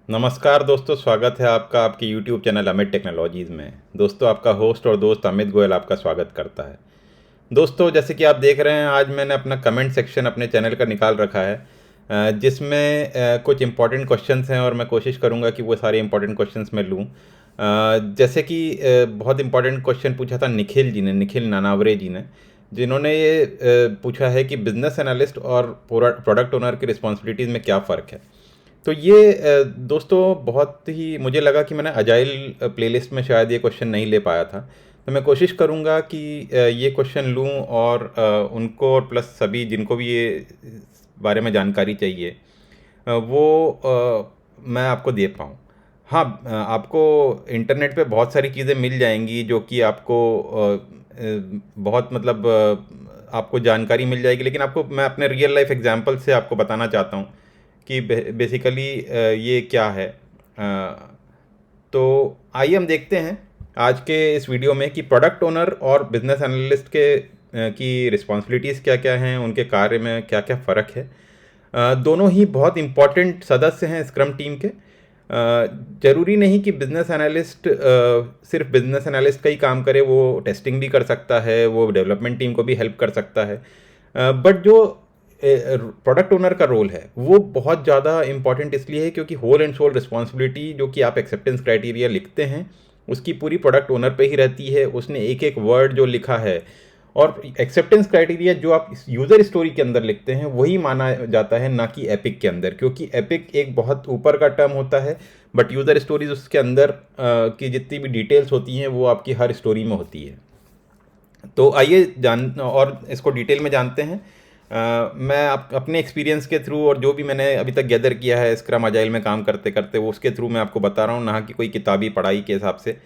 नमस्कार दोस्तों, स्वागत है आपका आपके YouTube चैनल अमित टेक्नोलॉजीज़ में। दोस्तों, आपका होस्ट और दोस्त अमित गोयल आपका स्वागत करता है। दोस्तों, जैसे कि आप देख रहे हैं, आज मैंने अपना कमेंट सेक्शन अपने चैनल का निकाल रखा है, जिसमें कुछ इंपॉर्टेंट क्वेश्चंस हैं और मैं कोशिश करूंगा कि वो सारे इंपॉर्टेंट क्वेश्चंस मैं लूं। जैसे कि बहुत इंपॉर्टेंट क्वेश्चन पूछा था निखिल नानावरे जी ने, जिन्होंने ये पूछा है कि बिजनेस एनालिस्ट और प्रोडक्ट ओनर की रिस्पॉन्सिबिलिटीज़ में क्या फ़र्क है। तो ये दोस्तों, बहुत ही मुझे लगा कि मैंने अजाइल प्लेलिस्ट में शायद ये क्वेश्चन नहीं ले पाया था। तो मैं कोशिश करूँगा कि ये क्वेश्चन लूँ और उनको और प्लस सभी जिनको भी ये इस बारे में जानकारी चाहिए मैं आपको दे पाऊँ। हाँ, आपको इंटरनेट पे बहुत सारी चीज़ें मिल जाएंगी जो कि आपको बहुत मतलब आपको जानकारी मिल जाएगी, लेकिन आपको मैं अपने रियल लाइफ एग्जांपल से आपको बताना चाहता हूँ कि बेसिकली ये क्या है। तो आइए हम देखते हैं आज के इस वीडियो में कि प्रोडक्ट ओनर और बिजनेस एनालिस्ट की रिस्पॉन्सिबिलिटीज़ क्या क्या हैं, उनके कार्य में क्या क्या फ़र्क है। दोनों ही बहुत इम्पॉर्टेंट सदस्य हैं स्क्रम टीम के। ज़रूरी नहीं कि बिजनेस एनालिस्ट सिर्फ बिजनेस एनालिस्ट का ही काम करे, वो टेस्टिंग भी कर सकता है, वो डेवलपमेंट टीम को भी हेल्प कर सकता है। बट जो प्रोडक्ट ओनर का रोल है वो बहुत ज़्यादा इंपॉर्टेंट इसलिए है क्योंकि होल एंड सोल रिस्पॉन्सिबिलिटी जो कि आप एक्सेप्टेंस क्राइटेरिया लिखते हैं उसकी पूरी प्रोडक्ट ओनर पे ही रहती है। उसने एक एक वर्ड जो लिखा है और एक्सेप्टेंस क्राइटेरिया जो आप यूज़र स्टोरी के अंदर लिखते हैं वही माना जाता है, ना कि एपिक के अंदर, क्योंकि एपिक एक बहुत ऊपर का टर्म होता है बट यूज़र स्टोरीज उसके अंदर की जितनी भी डिटेल्स होती हैं वो आपकी हर स्टोरी में होती है। तो आइए जान और इसको डिटेल में जानते हैं। मैं अपने एक्सपीरियंस के थ्रू और जो भी मैंने अभी तक गैदर किया है स्क्रम अजाइल में काम करते करते, वो उसके थ्रू मैं आपको बता रहा हूँ, ना कि कोई किताबी पढ़ाई के हिसाब से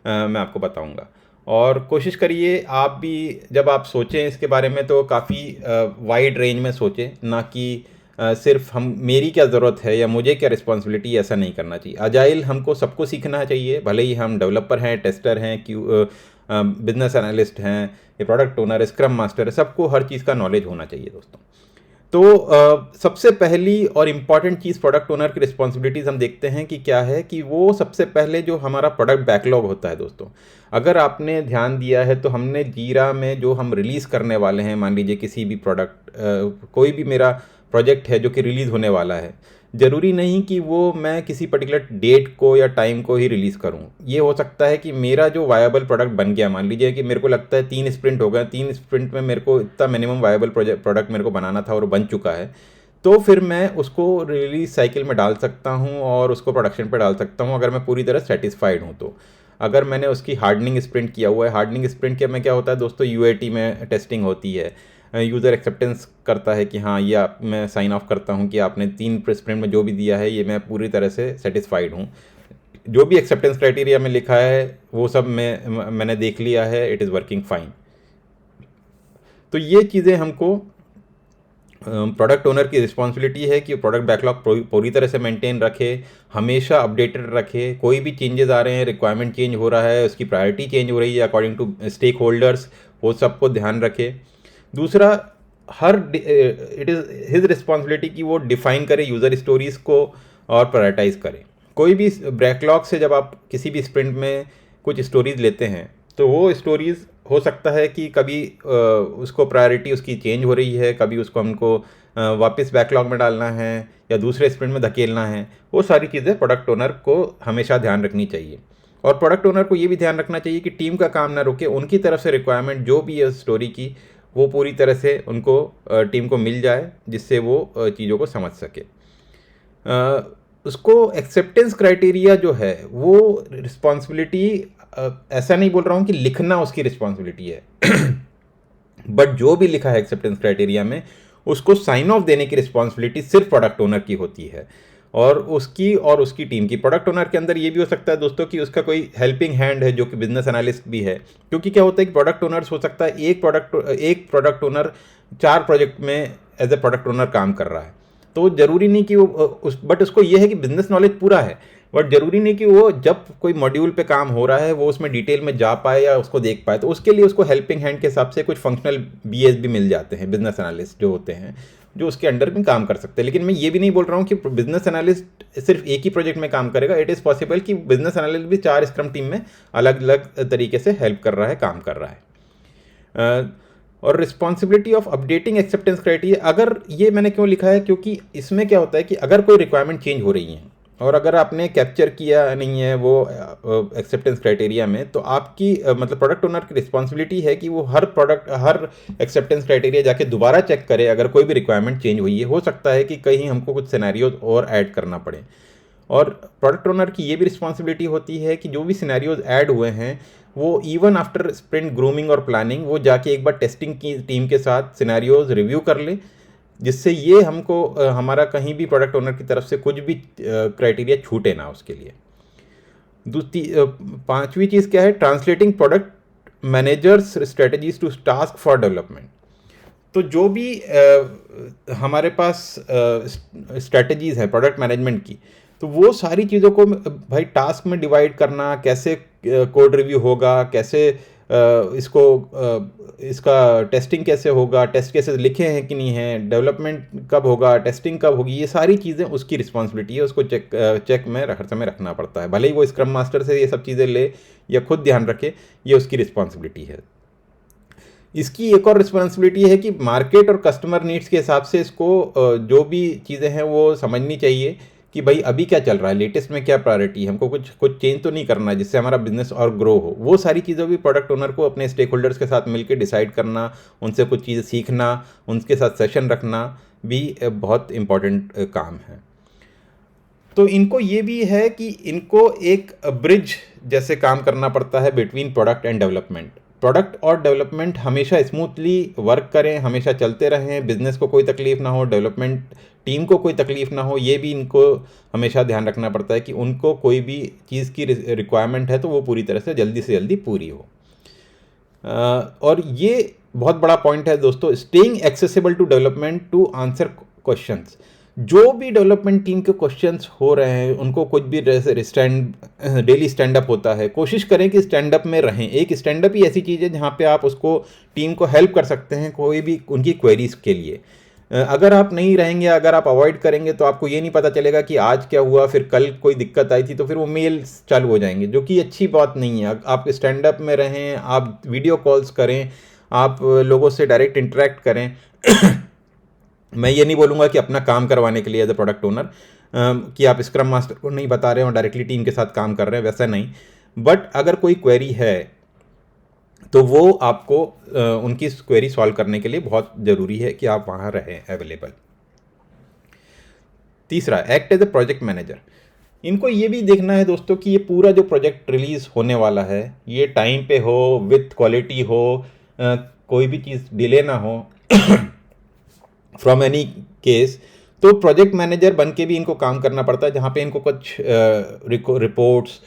मैं आपको बताऊँगा। और कोशिश करिए आप भी जब आप सोचें इसके बारे में तो काफ़ी वाइड रेंज में सोचें, ना कि सिर्फ हम मेरी क्या ज़रूरत है या मुझे क्या रिस्पॉन्सिबिलिटी, ऐसा नहीं करना चाहिए। अजाइल हमको सबको सीखना चाहिए, भले ही हम डेवलपर हैं, टेस्टर हैं, बिजनेस एनालिस्ट हैं, ये प्रोडक्ट ओनर, स्क्रम मास्टर है, सबको हर चीज़ का नॉलेज होना चाहिए दोस्तों। तो सबसे पहली और इम्पॉर्टेंट चीज़ प्रोडक्ट ओनर की रिस्पॉन्सिबिलिटीज़ हम देखते हैं कि क्या है, कि वो सबसे पहले जो हमारा प्रोडक्ट बैकलॉग होता है दोस्तों, अगर आपने ध्यान दिया है तो हमने जीरा में जो हम रिलीज़ करने वाले हैं, मान लीजिए किसी भी प्रोडक्ट, कोई भी मेरा प्रोजेक्ट है जो कि रिलीज़ होने वाला है, ज़रूरी नहीं कि वो मैं किसी पर्टिकुलर डेट को या टाइम को ही रिलीज़ करूं। ये हो सकता है कि मेरा जो वायबल प्रोडक्ट बन गया, मान लीजिए कि मेरे को लगता है 3 स्प्रिंट हो गए, 3 स्प्रिंट में मेरे को इतना मिनिमम वायबल प्रोडक्ट मेरे को बनाना था और बन चुका है, तो फिर मैं उसको रिलीज साइकिल में डाल सकता हूँ और उसको प्रोडक्शन पर डाल सकता हूँ अगर मैं पूरी तरह सेटिस्फाइड हूँ। तो अगर मैंने उसकी हार्डनिंग स्प्रिंट किया हुआ है, हार्डनिंग स्प्रिंट के में क्या होता है दोस्तों, यूएटी में टेस्टिंग होती है, यूज़र एक्सेप्टेंस करता है कि हाँ ये मैं साइन ऑफ करता हूँ कि आपने 3 स्प्रिंट में जो भी दिया है ये मैं पूरी तरह से सेटिस्फाइड हूँ, जो भी एक्सेप्टेंस क्राइटेरिया में लिखा है वो सब मैंने देख लिया है, इट इज़ वर्किंग फाइन। तो ये चीज़ें हमको प्रोडक्ट ओनर की रिस्पॉन्सिबिलिटी है कि प्रोडक्ट बैकलॉग पूरी तरह से मेंटेन रखे, हमेशा अपडेटेड रखे। कोई भी चेंजेस आ रहे हैं, रिक्वायरमेंट चेंज हो रहा है, उसकी प्रायोरिटी चेंज हो रही है अकॉर्डिंग टू स्टेक होल्डर्स, वो सबको ध्यान रखे। दूसरा, इट इज़ हिज रिस्पॉन्सिबिलिटी कि वो डिफाइन करे यूज़र स्टोरीज़ को और प्रायोरिटाइज करे। कोई भी बैकलॉग से जब आप किसी भी स्प्रिंट में कुछ स्टोरीज़ लेते हैं तो वो स्टोरीज़ हो सकता है कि कभी उसको प्रायोरिटी उसकी चेंज हो रही है, कभी उसको हमको वापस बैकलॉग में डालना है या दूसरे स्प्रिंट में धकेलना है। वो सारी चीज़ें प्रोडक्ट ओनर को हमेशा ध्यान रखनी चाहिए। और प्रोडक्ट ओनर को ये भी ध्यान रखना चाहिए कि टीम का काम ना रुके, उनकी तरफ से रिक्वायरमेंट जो भी है स्टोरी की वो पूरी तरह से उनको टीम को मिल जाए, जिससे वो चीज़ों को समझ सके। उसको एक्सेप्टेंस क्राइटेरिया जो है वो रिस्पॉन्सिबिलिटी, ऐसा नहीं बोल रहा हूँ कि लिखना उसकी रिस्पॉन्सिबिलिटी है बट जो भी लिखा है एक्सेप्टेंस क्राइटेरिया में उसको साइन ऑफ देने की रिस्पॉन्सिबिलिटी सिर्फ प्रोडक्ट ओनर की होती है, और उसकी टीम की। प्रोडक्ट ओनर के अंदर ये भी हो सकता है दोस्तों कि उसका कोई हेल्पिंग हैंड है जो कि बिजनेस एनालिस्ट भी है, क्योंकि क्या होता है कि प्रोडक्ट ओनर्स हो सकता है एक प्रोडक्ट ओनर 4 प्रोजेक्ट में एज ए प्रोडक्ट ओनर काम कर रहा है। तो ज़रूरी नहीं कि बट उसको ये है कि बिजनेस नॉलेज पूरा है, बट ज़रूरी नहीं कि वो जब कोई मॉड्यूल पे काम हो रहा है वो उसमें डिटेल में जा पाए या उसको देख पाए। तो उसके लिए उसको हेल्पिंग हैंड के हिसाब से कुछ फंक्शनल बीएस भी मिल जाते हैं, बिजनेस एनालिस्ट जो होते हैं जो उसके अंडर में काम कर सकते हैं। लेकिन मैं ये भी नहीं बोल रहा हूँ कि बिजनेस एनालिस्ट सिर्फ एक ही प्रोजेक्ट में काम करेगा। इट इज़ पॉसिबल कि बिजनेस एनालिस्ट भी 4 स्क्रम टीम में अलग अलग तरीके से हेल्प कर रहा है, काम कर रहा है। और responsibility of updating acceptance criteria, अगर ये मैंने क्यों लिखा है, क्योंकि इसमें क्या होता है कि अगर कोई रिक्वायरमेंट चेंज हो रही है और अगर आपने कैप्चर किया नहीं है वो एक्सेप्टेंस क्राइटेरिया में, तो आपकी मतलब प्रोडक्ट ओनर की रिस्पॉन्सिबिलिटी है कि वो हर एक्सेप्टेंस क्राइटेरिया जाके दोबारा चेक करे अगर कोई भी रिक्वायरमेंट चेंज हुई है। हो सकता है कि कहीं हमको कुछ सिनेरियोज और ऐड करना पड़े, और प्रोडक्ट ओनर की ये भी रिस्पॉन्सिबिलिटी होती है कि जो भी सिनेरियोज ऐड हुए हैं वो इवन आफ्टर स्प्रिंट ग्रूमिंग और प्लानिंग वो जाके एक बार टेस्टिंग की टीम के साथ सिनेरियोज रिव्यू कर ले, जिससे ये हमको हमारा कहीं भी प्रोडक्ट ओनर की तरफ से कुछ भी क्राइटेरिया छूटे ना उसके लिए। दूसरी 5वीं चीज़ क्या है, translating product managers strategies to task for development. तो जो भी हमारे पास स्ट्रेटजीज है प्रोडक्ट मैनेजमेंट की, तो वो सारी चीज़ों को भाई टास्क में डिवाइड करना, कैसे कोड रिव्यू होगा, कैसे इसका टेस्टिंग कैसे होगा, टेस्ट केसेस लिखे हैं कि नहीं है, डेवलपमेंट कब होगा, टेस्टिंग कब होगी, ये सारी चीज़ें उसकी रिस्पॉन्सिबिलिटी है। उसको चेक में हर समय रखना पड़ता है, भले ही वो स्क्रम मास्टर से ये सब चीज़ें ले या खुद ध्यान रखे, ये उसकी रिस्पॉन्सिबिलिटी है। इसकी एक और रिस्पॉन्सिबिलिटी है कि मार्केट और कस्टमर नीड्स के हिसाब से इसको जो भी चीज़ें हैं वो समझनी चाहिए कि भाई अभी क्या चल रहा है, लेटेस्ट में क्या प्रायोरिटी है, हमको कुछ चेंज तो नहीं करना है जिससे हमारा बिजनेस और ग्रो हो। वो सारी चीज़ें भी प्रोडक्ट ओनर को अपने स्टेक होल्डर्स के साथ मिलकर डिसाइड करना, उनसे कुछ चीज़ें सीखना, उनके साथ सेशन रखना भी बहुत इम्पॉर्टेंट काम है। तो इनको ये भी है कि इनको एक ब्रिज जैसे काम करना पड़ता है between product and development. Product और डेवलपमेंट हमेशा स्मूथली वर्क करें, हमेशा चलते रहें, बिजनेस को कोई तकलीफ ना हो, डेवलपमेंट टीम को कोई तकलीफ ना हो, ये भी इनको हमेशा ध्यान रखना पड़ता है कि उनको कोई भी चीज़ की रिक्वायरमेंट है तो वो पूरी तरह से जल्दी पूरी हो। और ये बहुत बड़ा पॉइंट है दोस्तों, staying accessible to development to answer questions. जो भी डेवलपमेंट टीम के क्वेश्चंस हो रहे हैं उनको कुछ भी डेली स्टैंड अप होता है, कोशिश करें कि स्टैंड अप में रहें। एक स्टैंड अप ही ऐसी चीज़ है जहाँ पे आप उसको टीम को हेल्प कर सकते हैं कोई भी उनकी क्वेरीज के लिए। अगर आप नहीं रहेंगे, अगर आप अवॉइड करेंगे तो आपको ये नहीं पता चलेगा कि आज क्या हुआ, फिर कल कोई दिक्कत आई थी, तो फिर वो मेल चालू हो जाएंगे, जो कि अच्छी बात नहीं है। आप स्टैंड अप में रहें, आप वीडियो कॉल्स करें, आप लोगों से डायरेक्ट इंटरेक्ट करें। मैं ये नहीं बोलूँगा कि अपना काम करवाने के लिए एज ए प्रोडक्ट ओनर कि आप स्क्रम मास्टर को नहीं बता रहे हो और डायरेक्टली टीम के साथ काम कर रहे हैं, वैसा नहीं। बट अगर कोई क्वेरी है तो वो आपको उनकी क्वेरी सॉल्व करने के लिए बहुत ज़रूरी है कि आप वहाँ रहें अवेलेबल। तीसरा, act as a project manager. इनको ये भी देखना है दोस्तों कि ये पूरा जो प्रोजेक्ट रिलीज़ होने वाला है ये टाइम पे हो, विथ क्वालिटी हो, कोई भी चीज़ डिले ना हो फ्रॉम एनी केस। तो प्रोजेक्ट मैनेजर बन के भी इनको काम करना पड़ता है, जहाँ पे इनको कुछ reports,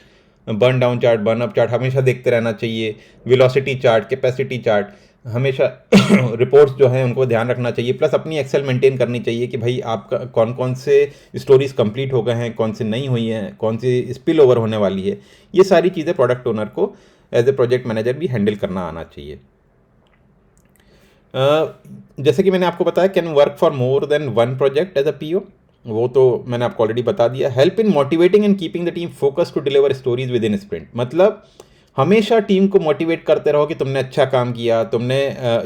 burn down chart, burn up chart हमेशा देखते रहना चाहिए, वेलोसिटी चार्ट, कैपेसिटी चार्ट, हमेशा रिपोर्ट्स जो हैं उनको ध्यान रखना चाहिए। प्लस अपनी एक्सेल मेंटेन करनी चाहिए कि भाई आपका कौन कौन से स्टोरीज कंप्लीट हो गए हैं, कौन से नहीं हुई हैं, कौन सी स्पिल ओवर होने वाली है। ये सारी चीज़ें प्रोडक्ट ओनर को एज ए प्रोजेक्ट मैनेजर भी हैंडल करना आना चाहिए। जैसे कि मैंने आपको बताया, can work for more than one project as a PO, वो तो मैंने आपको ऑलरेडी बता दिया। Help in motivating and keeping the team focus to deliver stories within sprint, मतलब हमेशा टीम को मोटिवेट करते रहो कि तुमने अच्छा काम किया, तुमने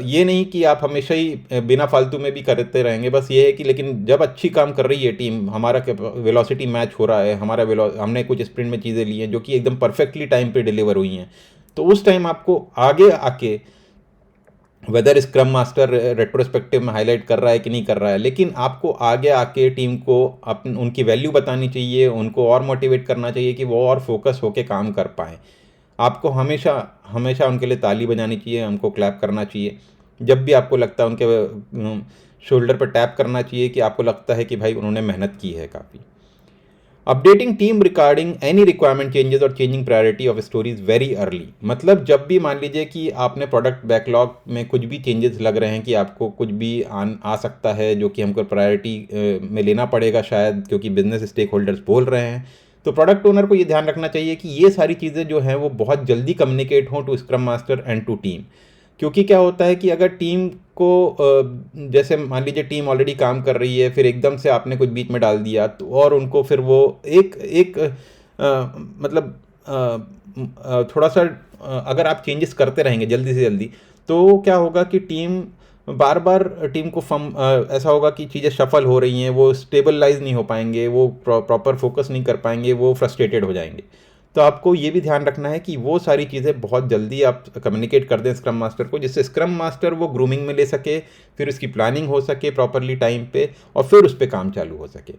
ये नहीं कि आप हमेशा ही बिना फालतू में भी करते रहेंगे। बस ये है कि लेकिन जब अच्छी काम कर रही है टीम, हमारा वेलोसिटी मैच हो रहा है, हमने कुछ स्प्रिंट में चीज़ें ली हैं जो कि एकदम परफेक्टली टाइम पे डिलीवर हुई हैं, तो उस टाइम आपको आगे आके वेदर स्क्रम मास्टर रेट्रोस्पेक्टिव में हाईलाइट कर रहा है कि नहीं कर रहा है, लेकिन आपको आगे आके टीम को उनकी वैल्यू बतानी चाहिए, उनको और मोटिवेट करना चाहिए कि वो और फोकस होके काम कर पाएँ। आपको हमेशा हमेशा उनके लिए ताली बजानी चाहिए, उनको क्लैप करना चाहिए। जब भी आपको लगता है उनके शोल्डर पर टैप करना चाहिए कि आपको लगता है कि भाई उन्होंने मेहनत की है काफ़ी। Updating team regarding any requirement changes और changing priority of stories very early, मतलब जब भी मान लीजिए कि आपने प्रोडक्ट बैकलॉग में कुछ भी चेंजेस लग रहे हैं कि आपको कुछ भी आ सकता है जो कि हमको प्रायोरिटी में लेना पड़ेगा शायद, क्योंकि बिजनेस स्टेक होल्डर्स बोल रहे हैं, तो प्रोडक्ट ओनर को ये ध्यान रखना चाहिए कि ये सारी चीज़ें जो हैं वो बहुत जल्दी कम्युनिकेट हों to scrum master and to team, क्योंकि क्या होता है कि अगर टीम को जैसे मान लीजिए टीम ऑलरेडी काम कर रही है, फिर एकदम से आपने कुछ बीच में डाल दिया तो और उनको फिर वो एक एक मतलब थोड़ा सा अगर आप चेंजेस करते रहेंगे जल्दी से जल्दी, तो क्या होगा कि टीम बार बार टीम को ऐसा होगा कि चीज़ें शफल हो रही हैं, वो स्टेबलाइज नहीं हो पाएंगे, वो प्रॉपर फोकस नहीं कर पाएंगे, वो फ्रस्ट्रेटेड हो जाएंगे। तो आपको ये भी ध्यान रखना है कि वो सारी चीज़ें बहुत जल्दी आप कम्युनिकेट कर दें स्क्रम मास्टर को, जिससे स्क्रम मास्टर वो ग्रूमिंग में ले सके, फिर उसकी प्लानिंग हो सके प्रॉपरली टाइम पे, और फिर उस पर काम चालू हो सके।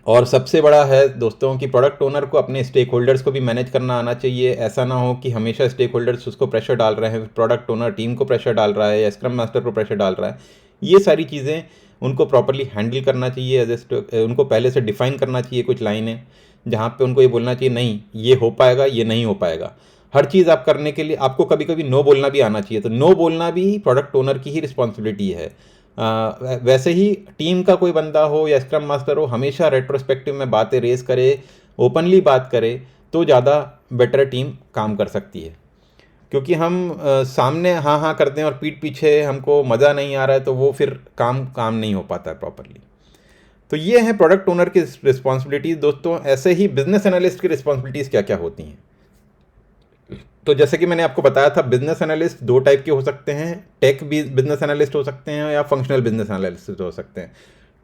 और सबसे बड़ा है दोस्तों कि प्रोडक्ट ओनर को अपने स्टेक होल्डर्स को भी मैनेज करना आना चाहिए। ऐसा ना हो कि हमेशा स्टेक होल्डर्स उसको प्रेशर डाल रहे हैं, प्रोडक्ट ओनर टीम को प्रेशर डाल रहा है या स्क्रम मास्टर को प्रेशर डाल रहा है। ये सारी चीज़ें उनको प्रॉपरली हैंडल करना चाहिए। उनको पहले से डिफाइन करना चाहिए कुछ लाइनें, जहाँ पे उनको ये बोलना चाहिए नहीं ये हो पाएगा, ये नहीं हो पाएगा। हर चीज़ आप करने के लिए आपको कभी कभी नो बोलना भी आना चाहिए। तो नो बोलना भी प्रोडक्ट ओनर की ही रिस्पॉन्सिबिलिटी है। वैसे ही टीम का कोई बंदा हो या स्क्रम मास्टर हो, हमेशा रेट्रोस्पेक्टिव में बातें रेस करे, ओपनली बात करे, तो ज़्यादा बेटर टीम काम कर सकती है। क्योंकि हम सामने हाँ हाँ करते हैं और पीठ पीछे हमको मज़ा नहीं आ रहा है, तो वो फिर काम नहीं हो पाता है प्रॉपरली। तो ये है प्रोडक्ट ओनर की रिस्पॉन्सिबिलिटीज़ दोस्तों। ऐसे ही बिजनेस एनालिस्ट की रिस्पॉन्सिबिलिटीज़ क्या क्या होती हैं। तो जैसे कि मैंने आपको बताया था, बिजनेस एनालिस्ट दो टाइप के हो सकते हैं। टेक बिजनेस एनालिस्ट हो सकते हैं या फंक्शनल बिजनेस एनालिस्ट हो सकते हैं।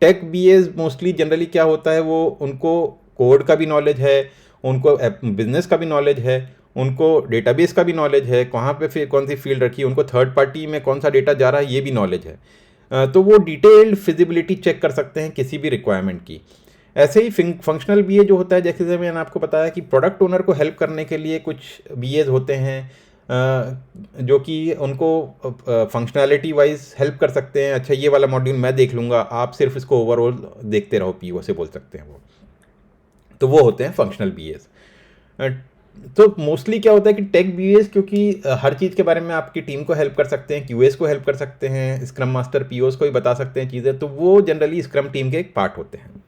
टेक बीएस मोस्टली जनरली क्या होता है, वो उनको कोड का भी नॉलेज है, उनको बिजनेस का भी नॉलेज है, उनको डेटाबेस का भी नॉलेज है, कहाँ पे फिर कौन सी फील्ड रखी है, उनको थर्ड पार्टी में कौन सा डेटा जा रहा है, ये भी नॉलेज है। तो वो डिटेल्ड फिजिबिलिटी चेक कर सकते हैं किसी भी रिक्वायरमेंट की। ऐसे ही फंक्शनल बीए जो होता है, जैसे मैंने आपको बताया कि प्रोडक्ट ओनर को हेल्प करने के लिए कुछ बीएज होते हैं जो कि उनको फंक्शनैलिटी वाइज हेल्प कर सकते हैं। अच्छा ये वाला मॉड्यूल मैं देख लूँगा, आप सिर्फ इसको ओवरऑल देखते रहो, पीओ से बोल सकते हैं वो। तो वो होते हैं फंक्शनल बीएज। तो मोस्टली क्या होता है कि टेक बीएस, क्योंकि हर चीज़ के बारे में आपकी टीम को हेल्प कर सकते हैं, क्यूएस को हेल्प कर सकते हैं, स्क्रम मास्टर पीओस को भी बता सकते हैं चीज़ें, तो वो जनरली स्क्रम टीम के एक पार्ट होते हैं।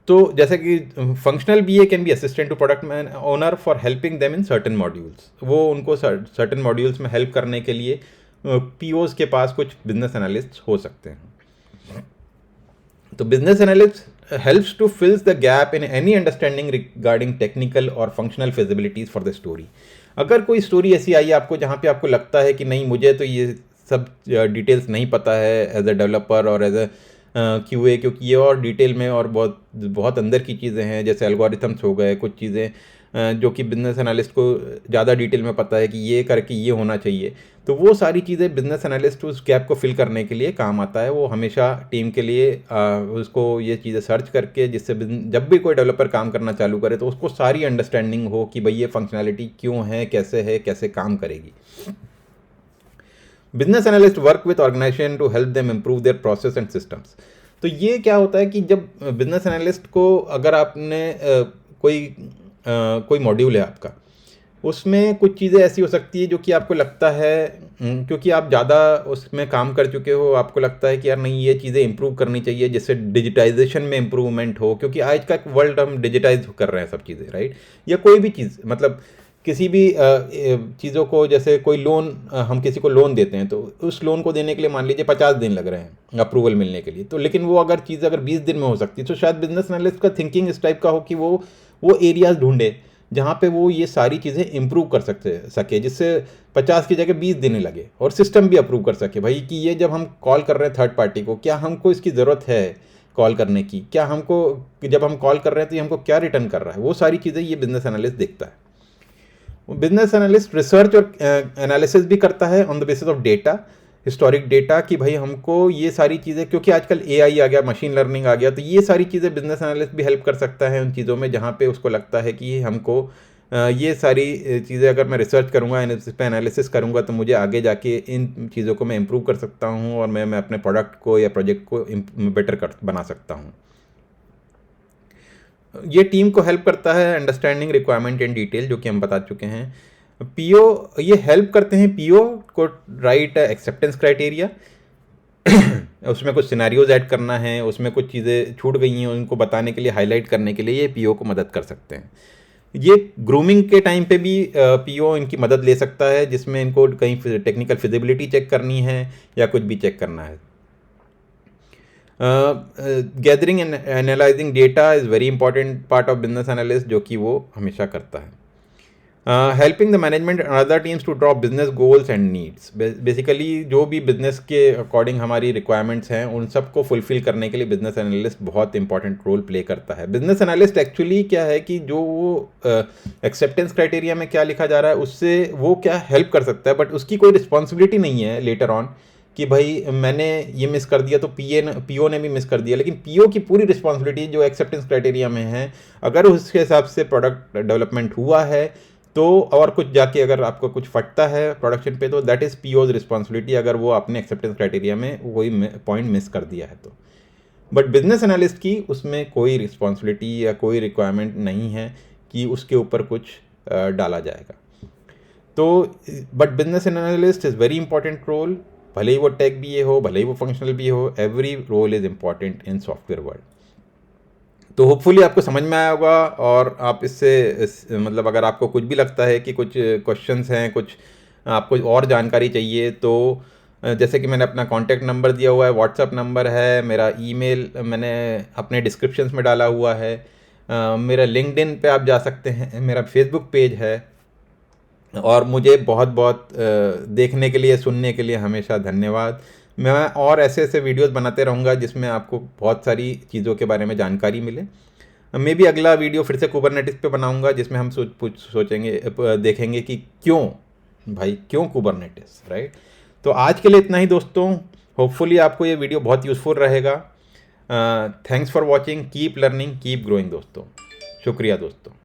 तो जैसे कि functional BA can be assistant to product owner for helping them in certain modules. वो उनको सर्टेन मॉड्यूल्स में हेल्प करने के लिए पीओस के पास कुछ बिजनेस एनालिस्ट हो सकते हैं। तो business analyst helps to fills the gap in any understanding regarding technical और functional feasibilities for the story। अगर कोई स्टोरी ऐसी आई है आपको जहाँ पे आपको लगता है कि नहीं मुझे तो ये सब डिटेल्स नहीं पता है एज अ डेवलपर और एज अ क्यूए, क्योंकि ये और डिटेल में और बहुत बहुत अंदर की चीज़ें हैं, जैसे एल्गोरिथम्स हो गए, कुछ चीज़ें जो कि बिजनेस एनालिस्ट को ज़्यादा डिटेल में पता है कि ये करके ये होना चाहिए। तो वो सारी चीज़ें बिजनेस एनालिस्ट उस गैप को फिल करने के लिए काम आता है। वो हमेशा टीम के लिए उसको ये चीज़ें सर्च करके, जिससे जब भी कोई डेवलपर काम करना चालू करे तो उसको सारी अंडरस्टैंडिंग हो कि भाई ये फंक्शनैलिटी क्यों है, कैसे काम करेगी। Business analyst work with organisation to help them improve their process and systems. तो ये क्या होता है कि जब बिजनेस एनालिस्ट को, अगर आपने कोई मॉड्यूल है आपका, उसमें कुछ चीज़ें ऐसी हो सकती है जो कि आपको लगता है क्योंकि आप ज़्यादा उसमें काम कर चुके हो, आपको लगता है कि यार नहीं ये चीज़ें इंप्रूव करनी चाहिए जिससे डिजिटाइजेशन में इम्प्रूवमेंट हो, क्योंकि आज का वर्ल्ड हम डिजिटाइज कर रहे हैं सब चीज़ें, राइट। या कोई भी चीज़, मतलब किसी भी चीज़ों को, जैसे कोई लोन, हम किसी को लोन देते हैं तो उस लोन को देने के लिए मान लीजिए 50 दिन लग रहे हैं अप्रूवल मिलने के लिए, तो लेकिन वो अगर चीज़ अगर 20 दिन में हो सकती है, तो शायद बिजनेस एनालिस्ट का थिंकिंग इस टाइप का हो कि वो एरियाज ढूंढे जहाँ पे वो ये सारी चीज़ें इंप्रूव कर सके, जिससे 50 की जगह 20 दिन लगे, और सिस्टम भी अप्रूव कर सके भाई कि ये जब हम कॉल कर रहे हैं थर्ड पार्टी को, क्या हमको इसकी ज़रूरत है कॉल करने की, क्या हमको, जब हम कॉल कर रहे हैं तो ये हमको क्या रिटर्न कर रहा है, वो सारी चीज़ें ये बिजनेस एनालिस्ट देखता है। बिजनेस एनालिस्ट रिसर्च और एनालिसिस भी करता है on the basis of data, historic data, कि भाई हमको ये सारी चीज़ें, क्योंकि आजकल एआई आ गया, मशीन लर्निंग आ गया, तो ये सारी चीज़ें बिजनेस एनालिस्ट भी हेल्प कर सकता है उन चीज़ों में जहाँ पे उसको लगता है कि हमको ये सारी चीज़ें अगर मैं रिसर्च करूँगा, इस पर एनालिसिस करूँगा, तो मुझे आगे जाके इन चीज़ों को मैं इम्प्रूव कर सकता हूँ और मैं अपने प्रोडक्ट को या प्रोजेक्ट को बेटर बना सकता हूँ। ये टीम को हेल्प करता है अंडरस्टैंडिंग रिक्वायरमेंट इन डिटेल, जो कि हम बता चुके हैं। पीओ ये हेल्प करते हैं पीओ को राइट एक्सेप्टेंस क्राइटेरिया, उसमें कुछ सिनेरियोज ऐड करना है, उसमें कुछ चीज़ें छूट गई हैं उनको बताने के लिए, हाईलाइट करने के लिए ये पीओ को मदद कर सकते हैं। ये ग्रूमिंग के टाइम पे भी पीओ इनकी मदद ले सकता है, जिसमें इनको कहीं टेक्निकल फिजिबिलिटी चेक करनी है या कुछ भी चेक करना है। Gathering and analysing data is very important part of business analyst, जो कि वो हमेशा करता है। Helping the management and other teams to draw business goals and needs, basically जो भी बिजनेस के अकॉर्डिंग हमारी रिक्वायरमेंट्स हैं उन सबको फुलफिल करने के लिए बिजनेस एनालिस्ट बहुत इंपॉर्टेंट रोल प्ले करता है। बिजनेस एनालिस्ट एक्चुअली क्या है कि जो वो एक्सेप्टेंस क्राइटेरिया में क्या लिखा जा रहा है उससे वो क्या हेल्प कर सकता है, बट उसकी कोई रिस्पॉन्सिबिलिटी नहीं है लेटर ऑन कि भाई मैंने ये मिस कर दिया तो पीओ ने भी मिस कर दिया। लेकिन पीओ की पूरी रिस्पॉन्सिबिलिटी जो एक्सेप्टेंस क्राइटेरिया में है, अगर उसके हिसाब से प्रोडक्ट डेवलपमेंट हुआ है तो, और कुछ जाके अगर आपको कुछ फटता है प्रोडक्शन पे, तो दैट इज़ पीओज रिस्पॉन्सिबिलिटी, अगर वो आपने एक्सेप्टेंस क्राइटेरिया में कोई पॉइंट मिस कर दिया है तो। बट बिजनेस एनालिस्ट की उसमें कोई रिस्पॉन्सिबिलिटी या कोई रिक्वायरमेंट नहीं है कि उसके ऊपर कुछ डाला जाएगा। तो but business analyst is very important role, भले ही वो टेक भी हो, भले ही वो फंक्शनल भी हो, every role is important in software world. तो होपफुली आपको समझ में आया होगा, और आप मतलब अगर आपको कुछ भी लगता है कि कुछ क्वेश्चंस हैं, कुछ आपको और जानकारी चाहिए, तो जैसे कि मैंने अपना कॉन्टैक्ट नंबर दिया हुआ है, व्हाट्सअप नंबर है, मेरा ईमेल मैंने अपने डिस्क्रिप्शंस में डाला हुआ है, मेरा लिंक्डइन पे आप जा सकते हैं, मेरा फेसबुक पेज है। और मुझे बहुत बहुत देखने के लिए, सुनने के लिए हमेशा धन्यवाद। मैं और ऐसे ऐसे वीडियोस बनाते रहूँगा जिसमें आपको बहुत सारी चीज़ों के बारे में जानकारी मिले। मे भी अगला वीडियो फिर से कुबरनेटिस पे बनाऊँगा, जिसमें हम देखेंगे कि क्यों भाई, क्यों कुबरनेटिस, राइट। तो आज के लिए इतना ही दोस्तों, होपफुली आपको ये वीडियो बहुत यूज़फुल रहेगा। Thanks for watching, keep learning, keep growing दोस्तों। शुक्रिया दोस्तों।